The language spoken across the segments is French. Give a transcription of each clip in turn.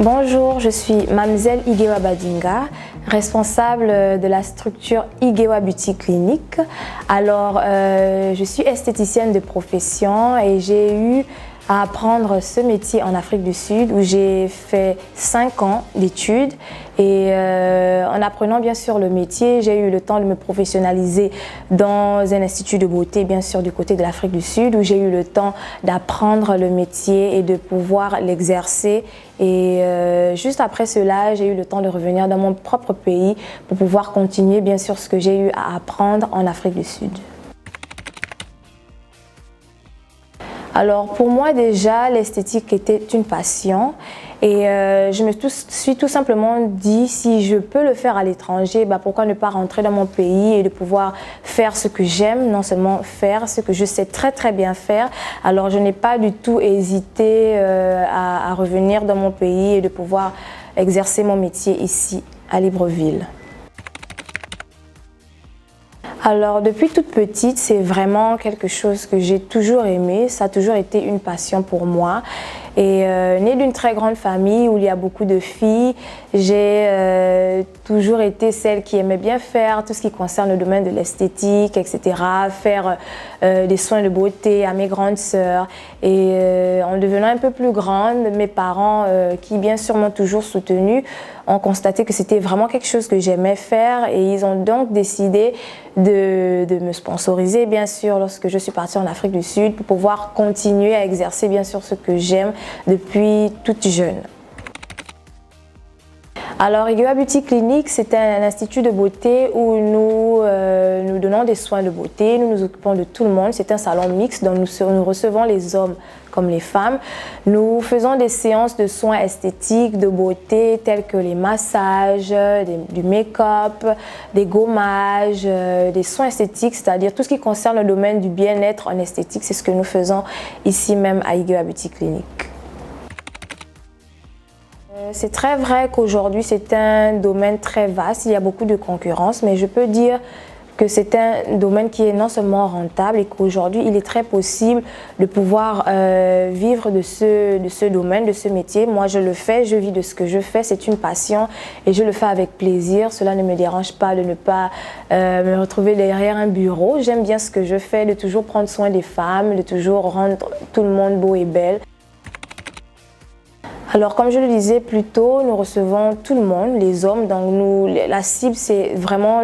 Bonjour, je suis Mamzelle Igewa Badinga, responsable de la structure Igewa Beauty Clinic. Alors, je suis esthéticienne de profession et j'ai eu à apprendre ce métier en Afrique du Sud où j'ai fait 5 ans d'études et en apprenant bien sûr le métier, j'ai eu le temps de me professionnaliser dans un institut de beauté bien sûr du côté de l'Afrique du Sud où j'ai eu le temps d'apprendre le métier et de pouvoir l'exercer et juste après cela, j'ai eu le temps de revenir dans mon propre pays pour pouvoir continuer bien sûr ce que j'ai eu à apprendre en Afrique du Sud. Alors pour moi déjà, l'esthétique était une passion et je me suis tout simplement dit si je peux le faire à l'étranger, pourquoi ne pas rentrer dans mon pays et de pouvoir faire ce que j'aime, non seulement faire ce que je sais très bien faire. Alors je n'ai pas du tout hésité à revenir dans mon pays et de pouvoir exercer mon métier ici à Libreville. Alors depuis toute petite, c'est vraiment quelque chose que j'ai toujours aimé, ça a toujours été une passion pour moi. Et née d'une très grande famille où il y a beaucoup de filles, j'ai toujours été celle qui aimait bien faire tout ce qui concerne le domaine de l'esthétique, etc. Faire des soins de beauté à mes grandes sœurs. Et en devenant un peu plus grande, mes parents, qui bien sûr m'ont toujours soutenue, ont constaté que c'était vraiment quelque chose que j'aimais faire et ils ont donc décidé de me sponsoriser bien sûr lorsque je suis partie en Afrique du Sud pour pouvoir continuer à exercer bien sûr ce que j'aime depuis toute jeune. Alors Igewa Beauty Clinic, c'est un institut de beauté où nous donnons des soins de beauté, nous nous occupons de tout le monde. C'est un salon mixte dont nous recevons les hommes comme les femmes. Nous faisons des séances de soins esthétiques, de beauté, tels que les massages, du make-up, des gommages, des soins esthétiques, c'est-à-dire tout ce qui concerne le domaine du bien-être en esthétique. C'est ce que nous faisons ici même à Igewa Beauty Clinic. C'est très vrai qu'aujourd'hui c'est un domaine très vaste, il y a beaucoup de concurrence, mais je peux dire que c'est un domaine qui est non seulement rentable et qu'aujourd'hui il est très possible de pouvoir vivre de ce domaine, de ce métier. Moi je le fais, je vis de ce que je fais, c'est une passion et je le fais avec plaisir. Cela ne me dérange pas de ne pas me retrouver derrière un bureau. J'aime bien ce que je fais, de toujours prendre soin des femmes, de toujours rendre tout le monde beau et belle. Alors comme je le disais plus tôt, nous recevons tout le monde, les hommes, donc la cible c'est vraiment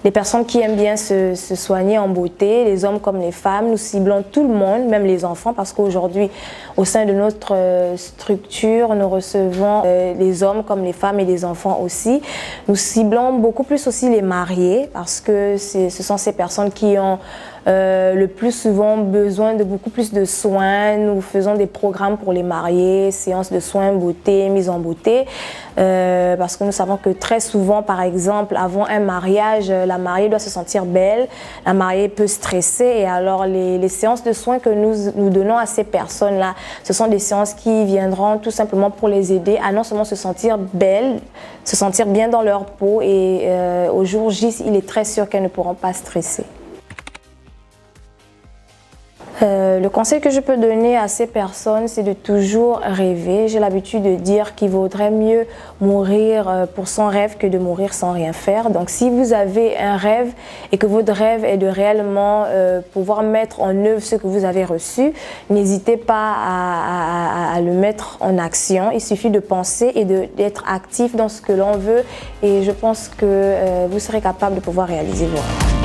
les personnes qui aiment bien se soigner en beauté, les hommes comme les femmes. Nous ciblons tout le monde, même les enfants, parce qu'aujourd'hui, au sein de notre structure, nous recevons les hommes comme les femmes et les enfants aussi. Nous ciblons beaucoup plus aussi les mariés, parce que ce sont ces personnes qui ont le plus souvent besoin de beaucoup plus de soins. Nous faisons des programmes pour les mariés, séances de soins beauté, mise en beauté, parce que nous savons que très souvent, par exemple, avant un mariage, la mariée doit se sentir belle, la mariée peut stresser et alors les séances de soins que nous donnons à ces personnes-là, ce sont des séances qui viendront tout simplement pour les aider à non seulement se sentir belles, se sentir bien dans leur peau et au jour J, il est très sûr qu'elles ne pourront pas stresser. Le conseil que je peux donner à ces personnes, c'est de toujours rêver. J'ai l'habitude de dire qu'il vaudrait mieux mourir pour son rêve que de mourir sans rien faire. Donc si vous avez un rêve et que votre rêve est de réellement pouvoir mettre en œuvre ce que vous avez reçu, n'hésitez pas à le mettre en action. Il suffit de penser et d'être actif dans ce que l'on veut et je pense que vous serez capable de pouvoir réaliser vos rêves.